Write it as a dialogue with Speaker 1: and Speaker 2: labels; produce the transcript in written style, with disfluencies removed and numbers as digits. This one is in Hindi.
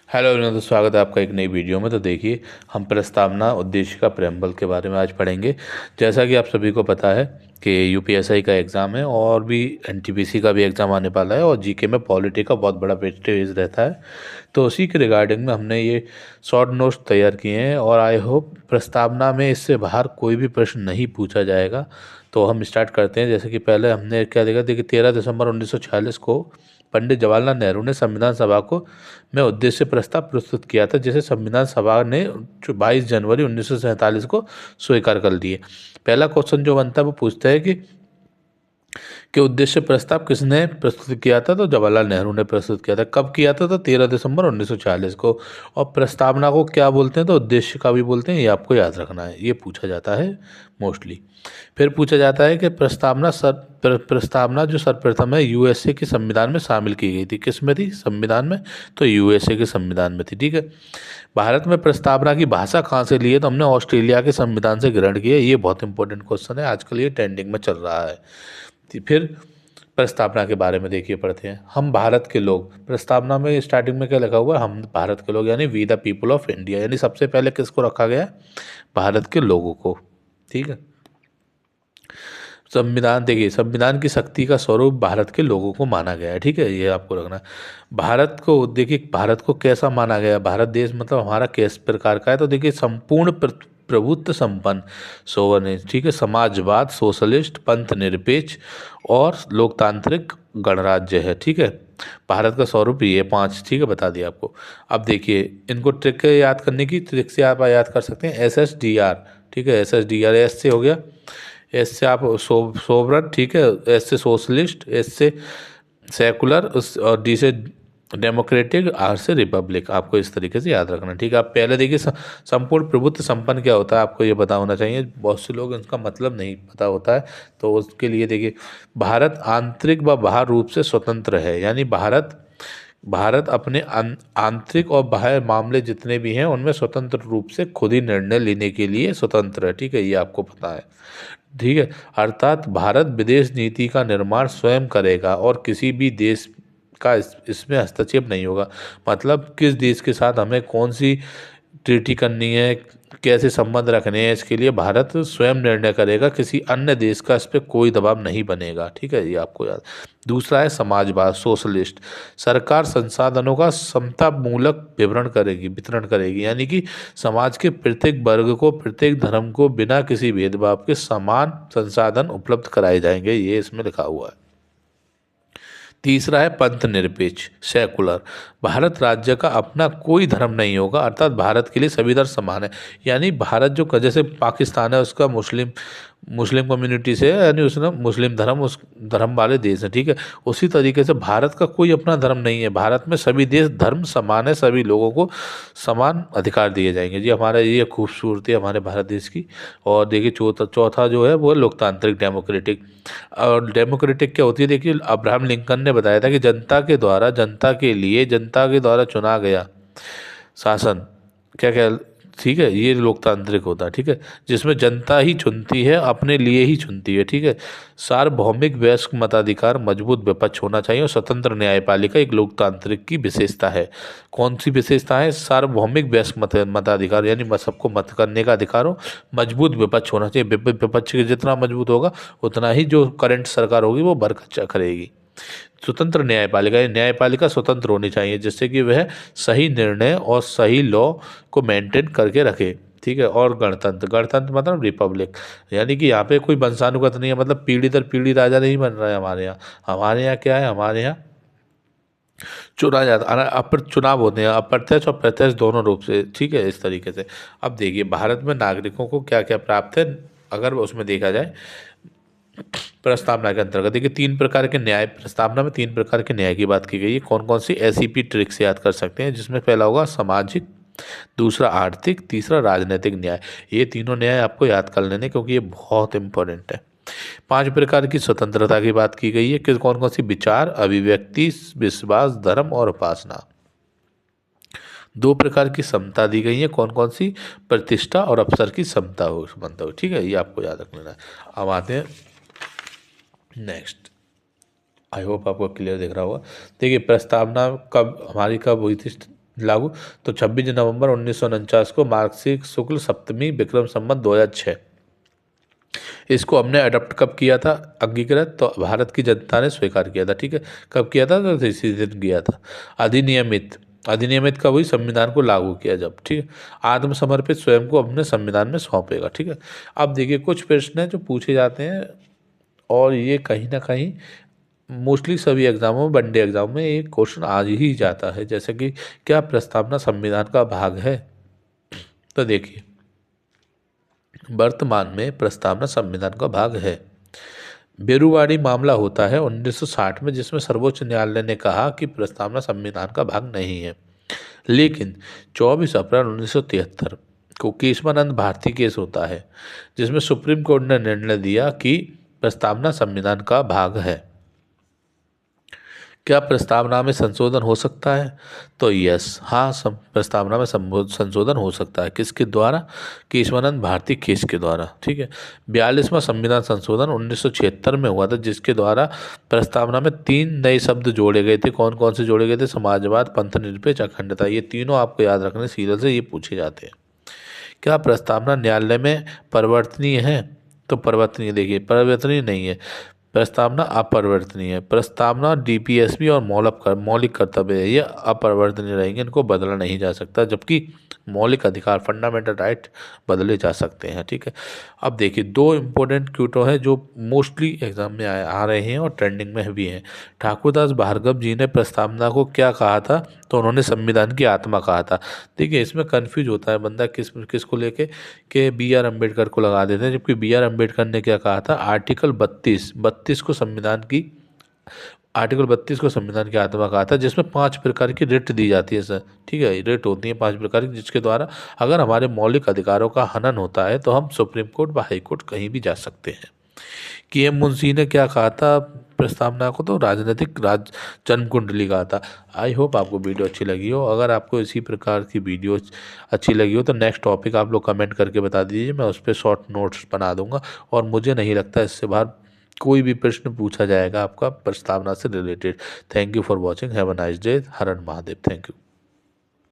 Speaker 1: हेलो विनोद, तो स्वागत है आपका एक नई वीडियो में। तो देखिए, हम प्रस्तावना उद्देश्य का प्रेम्बल के बारे में आज पढ़ेंगे। जैसा कि आप सभी को पता है कि यूपीएसआई का एग्ज़ाम है और भी एनटीपीसी का भी एग्ज़ाम आने वाला है, और जीके में पॉलिटी का बहुत बड़ा वेटेज रहता है। तो उसी के रिगार्डिंग में हमने ये शॉर्ट नोट्स तैयार किए हैं, और आई होप प्रस्तावना में इससे बाहर कोई भी प्रश्न नहीं पूछा जाएगा। तो हम स्टार्ट करते हैं। जैसे कि पहले हमने क्या देखा, देखिए 13 दिसंबर 1946 को पंडित जवाहरलाल नेहरू ने संविधान सभा को में उद्देश्य प्रस्ताव प्रस्तुत किया था, जिसे संविधान सभा ने 22 जनवरी 1947 को स्वीकार कर लिए। पहला क्वेश्चन जो बनता है वो पूछता है कि उद्देश्य प्रस्ताव किसने प्रस्तुत किया था। तो जवाहरलाल नेहरू ने प्रस्तुत किया था। कब किया था? तो 13 दिसंबर 1946 को। और प्रस्तावना को क्या बोलते हैं? तो उद्देश्य का भी बोलते हैं। ये आपको याद रखना है, ये पूछा जाता है मोस्टली। फिर पूछा जाता है कि प्रस्तावना जो सर्वप्रथम है यूएसए के संविधान में शामिल की गई थी। किस में थी? संविधान में। तो यूएसए के संविधान में थी। ठीक है। भारत में प्रस्तावना की भाषा कहाँ से ली है? तो हमने ऑस्ट्रेलिया के संविधान से ग्रहण किया है। ये बहुत इंपॉर्टेंट क्वेश्चन है, आजकल ये ट्रेंडिंग में चल रहा है। फिर प्रस्तावना के बारे में देखिए, पढ़ते हैं। हम भारत के लोग, प्रस्तावना में स्टार्टिंग में क्या लिखा हुआ है? हम भारत के लोग, यानी we the people of India. यानी सबसे पहले किसको रखा गया है? भारत के लोगों को। ठीक है। संविधान, देखिए संविधान की शक्ति का स्वरूप भारत के लोगों को माना गया है। ठीक है, ये आपको रखना है। भारत को देखिए, भारत को कैसा माना गया? भारत देश मतलब हमारा किस प्रकार का है? तो देखिए, संपूर्ण प्रभुत्व संपन्न, सोवरेन, ठीक है, समाजवाद, सोशलिस्ट, पंथ निरपेक्ष और लोकतांत्रिक गणराज्य है। ठीक है। भारत का स्वरूप ये 5, ठीक है, बता दिया आपको। अब देखिए, इनको ट्रिक याद करने की, ट्रिक से आप याद कर सकते हैं। SSDR, ठीक है, SSDR, एस से हो गया, एस से आप सोवरन, ठीक है, एस से सोशलिस्ट, एस से सेकुलर, उस और डी से डेमोक्रेटिक, आर से रिपब्लिक। आपको इस तरीके से याद रखना। ठीक है। आप पहले देखिए, संपूर्ण प्रभुत्व संपन्न क्या होता है, आपको ये पता होना चाहिए। बहुत से लोग इसका मतलब नहीं पता होता है। तो उसके लिए देखिए, भारत आंतरिक व बाह्य रूप से स्वतंत्र है। यानी भारत भारत अपने आंतरिक और बाह्य मामले जितने भी हैं उनमें स्वतंत्र रूप से खुद ही निर्णय लेने के लिए स्वतंत्र है। ठीक है, ये आपको पता है। ठीक है। अर्थात भारत विदेश नीति का निर्माण स्वयं करेगा और किसी भी देश का इसमें हस्तक्षेप नहीं होगा। मतलब किस देश के साथ हमें कौन सी ट्रीटी करनी है, कैसे संबंध रखने हैं, इसके लिए भारत स्वयं निर्णय करेगा। किसी अन्य देश का इस पर कोई दबाव नहीं बनेगा। ठीक है, ये आपको याद। दूसरा है समाजवाद, सोशलिस्ट। सरकार संसाधनों का समतामूलक वितरण करेगी, यानी कि समाज के प्रत्येक वर्ग को, प्रत्येक धर्म को बिना किसी भेदभाव के समान संसाधन उपलब्ध कराए जाएंगे। ये इसमें लिखा हुआ है। तीसरा है पंथ निरपेक्ष, सेकुलर। भारत राज्य का अपना कोई धर्म नहीं होगा, अर्थात भारत के लिए सभी धर्म समान है। यानी भारत जो, जैसे पाकिस्तान है उसका मुस्लिम मुस्लिम कम्युनिटी से है, यानी उसने मुस्लिम धर्म, उस धर्म वाले देश है। ठीक है। उसी तरीके से भारत का कोई अपना धर्म नहीं है। भारत में सभी देश धर्म समान है, सभी लोगों को समान अधिकार दिए जाएंगे। जी, हमारा ये खूबसूरती है हमारे भारत देश की। और देखिए, चौथा जो है वो है लोकतांत्रिक, डेमोक्रेटिक। और डेमोक्रेटिक क्या होती है? देखिए, अब्राहम लिंकन ने बताया था कि जनता के द्वारा, जनता के लिए, जनता के द्वारा चुना गया शासन, क्या क्या, ठीक है, ये लोकतांत्रिक होता है। ठीक है, जिसमें जनता ही चुनती है, अपने लिए ही चुनती है। ठीक है। सार्वभौमिक वयस्क मताधिकार, मजबूत विपक्ष होना चाहिए, और स्वतंत्र न्यायपालिका एक लोकतांत्रिक की विशेषता है। कौन सी विशेषता है? सार्वभौमिक वयस्क मताधिकार, यानी सबको मत करने का अधिकार हो। मजबूत विपक्ष होना चाहिए, विपक्ष जितना मजबूत होगा उतना ही जो करंट सरकार होगी वो बरकच्चा करेगी। स्वतंत्र न्यायपालिका, ये न्यायपालिका स्वतंत्र होनी चाहिए, जिससे कि वह सही निर्णय और सही लॉ को मेंटेन करके रखे। ठीक है। और गणतंत्र, गणतंत्र मतलब रिपब्लिक, यानी कि यहाँ पे कोई वंशानुगत नहीं है, मतलब पीढ़ी दर पीढ़ी राजा नहीं बन रहा है हमारे यहाँ। हमारे यहाँ क्या है? हमारे यहाँ चुना जाता, चुनाव होते हैं अप्रत्यक्ष और प्रत्यक्ष दोनों रूप से। ठीक है, इस तरीके से। अब देखिए, भारत में नागरिकों को क्या क्या प्राप्त है, अगर उसमें देखा जाए प्रस्तावना के अंतर्गत। देखिए, 3 प्रकार के न्याय, प्रस्तावना में 3 प्रकार के न्याय की बात की गई है। कौन कौन सी? SEP ट्रिक से याद कर सकते हैं, जिसमें पहला होगा सामाजिक, दूसरा आर्थिक, तीसरा राजनीतिक न्याय। ये तीनों न्याय आपको याद कर लेने, क्योंकि ये बहुत इंपॉर्टेंट है। 5 प्रकार की स्वतंत्रता की बात की गई है। किस कौन कौन सी? विचार, अभिव्यक्ति, विश्वास, धर्म और उपासना। 2 प्रकार की समता दी गई है। कौन कौन सी? प्रतिष्ठा और अवसर की समता हो, समता हो। ठीक है, ये आपको याद रख लेना है। अब आते हैं नेक्स्ट। आई होप आपको क्लियर दिख रहा होगा। देखिए, प्रस्तावना कब हुई थी? लागू। तो 26 नवंबर 1949 को मार्गशीर्ष शुक्ल सप्तमी विक्रम संवत 2006 इसको हमने अडॉप्ट कब किया था, अंगीकृत, तो भारत की जनता ने स्वीकार किया था। ठीक है, कब किया था, तो इसी दिन किया था। अधिनियमित, अधिनियमित कब हुई, संविधान को लागू किया जब। ठीक है, आत्मसमर्पित स्वयं को अपने संविधान में सौंपेगा। ठीक है, अब देखिए कुछ प्रश्न हैं जो पूछे जाते हैं और ये कहीं ना कहीं मोस्टली सभी एग्जामों में, वनडे एग्जाम में एक क्वेश्चन आ ही जाता है, जैसे कि क्या प्रस्तावना संविधान का भाग है। तो देखिए वर्तमान में प्रस्तावना संविधान का भाग है। बेरुवाड़ी मामला होता है 1960 में, जिसमें सर्वोच्च न्यायालय ने कहा कि प्रस्तावना संविधान का भाग नहीं है। लेकिन 24 अप्रैल 1973 को केशवानंद भारती केस होता है, जिसमें सुप्रीम कोर्ट ने निर्णय दिया कि प्रस्तावना संविधान का भाग है। क्या प्रस्तावना में संशोधन हो सकता है, तो यस, हाँ, प्रस्तावना में संशोधन हो सकता है। किसके द्वारा, केशवानंद भारती केस के द्वारा। ठीक है, 42वां संविधान संशोधन 1976 में हुआ था, जिसके द्वारा प्रस्तावना में 3 नए शब्द जोड़े गए थे। कौन कौन से जोड़े गए थे, समाजवाद, पंथनिरपेक्ष, अखंडता। ये तीनों आपको याद रखने, सीरियल से ये पूछे जाते हैं। क्या प्रस्तावना न्यायालय में परिवर्तनीय है, तो परिवर्तनीय, देखिए परिवर्तनीय नहीं है, प्रस्तावना अपरिवर्तनीय है। प्रस्तावना डीपीएसपी और मौलिक कर्तव्य है, ये अपरिवर्तनीय रहेंगे, इनको बदला नहीं जा सकता, जबकि मौलिक अधिकार, फंडामेंटल राइट, बदले जा सकते हैं। ठीक है, अब देखिए 2 इम्पोर्टेंट क्यूटो हैं जो मोस्टली एग्जाम में आ रहे हैं और ट्रेंडिंग में भी हैं। ठाकुरदास भार्गव जी ने प्रस्तावना को क्या कहा था, तो उन्होंने संविधान की आत्मा कहा था। देखिए इसमें कन्फ्यूज होता है बंदा किसको लेके, के बी आर अम्बेडकर को लगा देते हैं, जबकि बी आर अम्बेडकर ने क्या कहा था, आर्टिकल 32 को संविधान की, आर्टिकल 32 को संविधान की आत्मा कहा था, जिसमें 5 प्रकार की रिट दी जाती है सर। ठीक है, रिट होती है 5 प्रकार की, जिसके द्वारा अगर हमारे मौलिक अधिकारों का हनन होता है तो हम सुप्रीम कोर्ट व हाई कोर्ट कहीं भी जा सकते हैं। कि एम मुंशी ने क्या कहा था प्रस्तावना को, तो राजनीतिक जन्म कुंडली कहा था। आई होप आपको वीडियो अच्छी लगी हो। अगर आपको इसी प्रकार की वीडियो अच्छी लगी हो तो नेक्स्ट टॉपिक आप लोग कमेंट करके बता दीजिए, मैं उस पर शॉर्ट नोट्स बना दूंगा। और मुझे नहीं लगता इससे बाहर कोई भी प्रश्न पूछा जाएगा आपका प्रस्तावना से related. Thank you for watching, have a nice day. Her her Mahadev. Thank you.